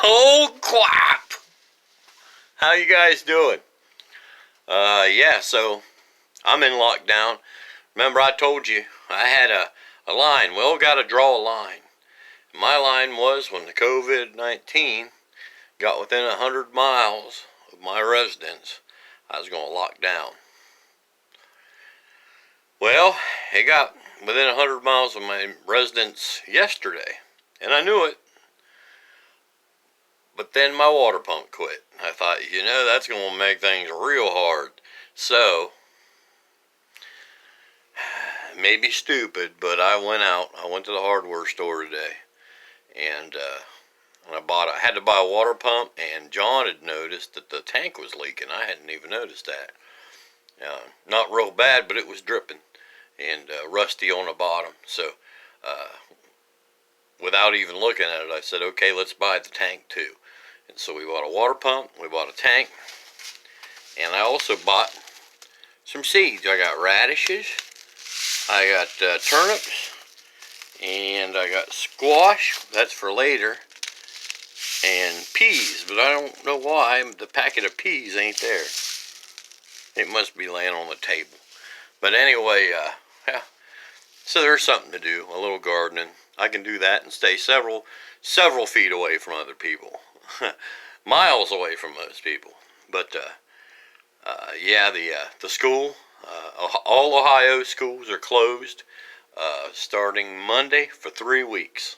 Oh crap! How you guys doing? Yeah, so I'm in lockdown. Remember I told you I had a line. Well, got to draw a line. My line was when the COVID-19 got within 100 miles of my residence, I was going to lock down. Well, it got within 100 miles of my residence yesterday, and I knew it. But then my water pump quit. I thought, that's going to make things real hard. So, maybe stupid, but I went out. I went to the hardware store today, and I had to buy a water pump, and John had noticed that the tank was leaking. I hadn't even noticed that. Not real bad, but it was dripping and rusty on the bottom. So, without even looking at it, I said, okay, let's buy the tank too. And so we bought a water pump, we bought a tank, and I also bought some seeds. I got radishes, I got turnips, and I got squash, that's for later, and peas, but I don't know why the packet of peas ain't there. It must be laying on the table. But anyway, yeah, so there's something to do, a little gardening. I can do that and stay several feet away from other people. Miles away from most people. But yeah, the school, all Ohio schools are closed starting Monday for 3 weeks.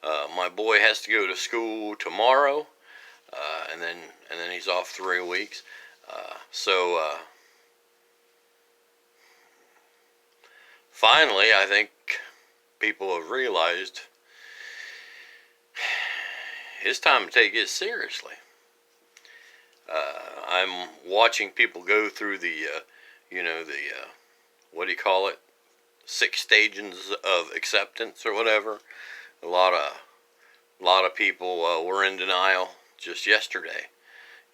My boy has to go to school tomorrow, and then he's off 3 weeks. So finally, I think people have realized it's time to take it seriously. I'm watching people go through the what do you call it? 6 stages of acceptance or whatever. A lot of people were in denial just yesterday,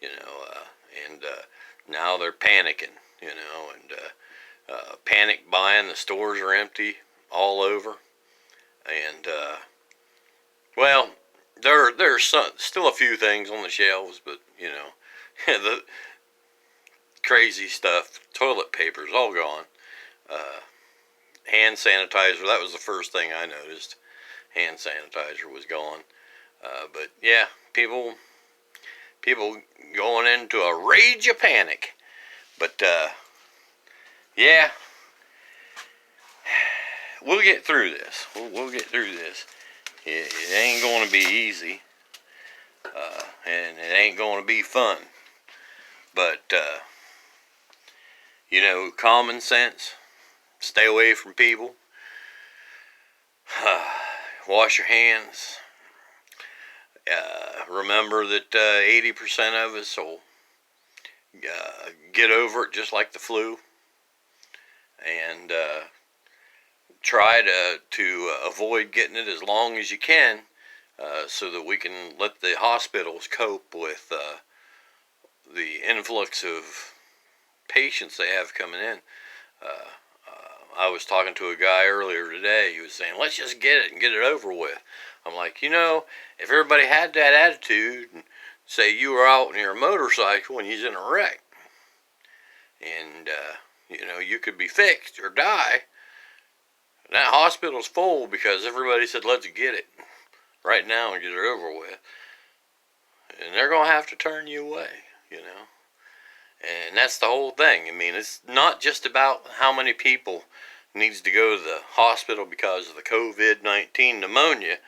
and now they're panicking, and panic buying. The stores are empty all over, and well, there's still a few things on the shelves, but the crazy stuff. Toilet paper's all gone. Hand sanitizer, that was the first thing I noticed. Hand sanitizer was gone. But yeah, people going into a rage of panic. But yeah, we'll get through this. We'll get through this. It ain't going to be easy, and it ain't going to be fun. But common sense. Stay away from people. Wash your hands. Remember that 80% of us will get over it just like the flu. And try to avoid getting it as long as you can, so that we can let the hospitals cope with the influx of patients they have coming in. I was talking to a guy earlier today. He was saying, let's just get it and get it over with. I'm like, if everybody had that attitude, and say you were out on your motorcycle and you're in a wreck, and you could be fixed or die, that hospital's full because everybody said, let's get it right now and get it over with. And they're going to have to turn you away, And that's the whole thing. I mean, it's not just about how many people needs to go to the hospital because of the COVID-19 pneumonia.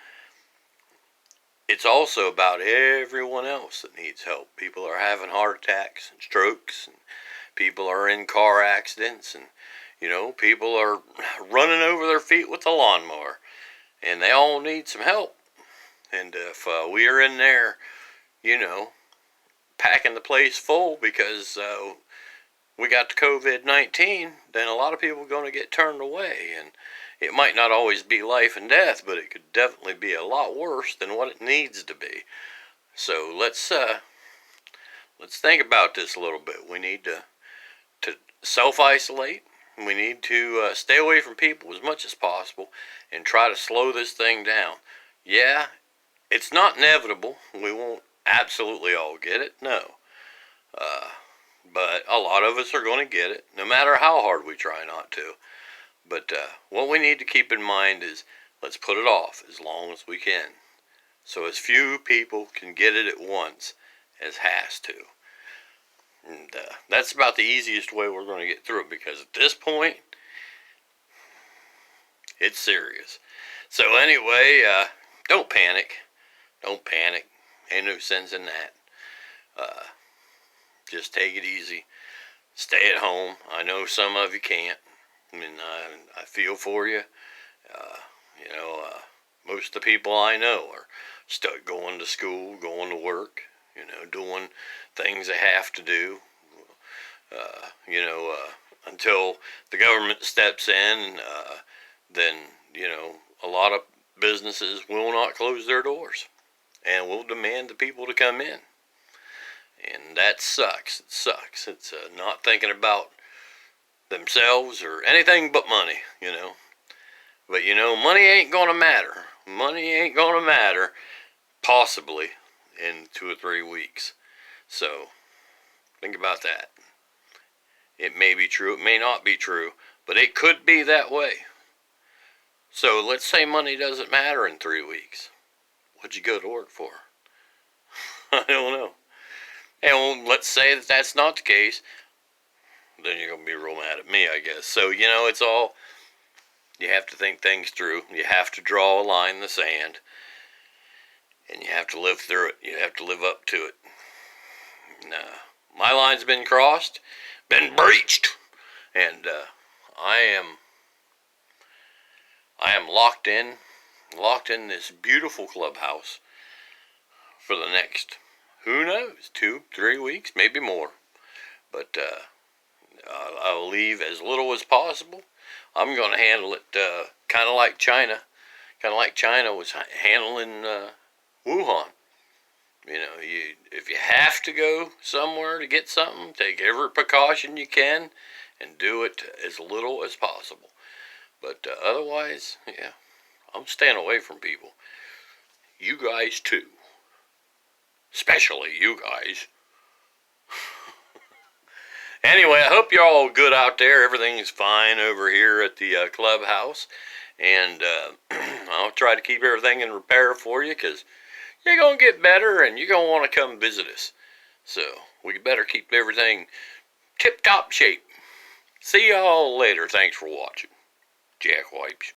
It's also about everyone else that needs help. People are having heart attacks and strokes, and people are in car accidents, and people are running over their feet with the lawnmower, and they all need some help. And if we are in there, packing the place full because we got the COVID-19, then a lot of people are going to get turned away. And it might not always be life and death, but it could definitely be a lot worse than what it needs to be. So let's think about this a little bit. We need to self-isolate. We need to stay away from people as much as possible and try to slow this thing down. Yeah, It's not inevitable. We won't absolutely all get it, no. But a lot of us are going to get it, no matter how hard we try not to. But what we need to keep in mind is let's put it off as long as we can, so as few people can get it at once as has to. And that's about the easiest way we're going to get through it, because at this point, it's serious. So anyway, don't panic. Don't panic. Ain't no sense in that. Just take it easy. Stay at home. I know some of you can't. I mean, I feel for you. Most of the people I know are stuck going to school, going to work, doing things they have to do, until the government steps in, then, a lot of businesses will not close their doors and will demand the people to come in. And that sucks. It sucks. It's not thinking about themselves or anything but money, But, money ain't going to matter. Money ain't going to matter, possibly, in 2 or 3 weeks. So, think about that. It may be true, it may not be true, but it could be that way. So, let's say money doesn't matter in 3 weeks. What'd you go to work for? I don't know. And let's say that that's not the case. Then you're going to be real mad at me, I guess. So, it's all, you have to think things through. You have to draw a line in the sand. And you have to live through it. You have to live up to it. My line's been crossed, been breached. And I am locked in this beautiful clubhouse for the next, who knows, 2, 3 weeks, maybe more. But I'll leave as little as possible. I'm going to handle it kind of like China. Kind of like China was handling Wuhan. If you have to go somewhere to get something, take every precaution you can and do it as little as possible. But otherwise, yeah, I'm staying away from people. You guys too. Especially you guys. Anyway, I hope you're all good out there. Everything's fine over here at the clubhouse. And I'll try to keep everything in repair for you, because you're going to get better and you're going to want to come visit us. So we better keep everything tip-top shape. See y'all later. Thanks for watching. Jack Wipes.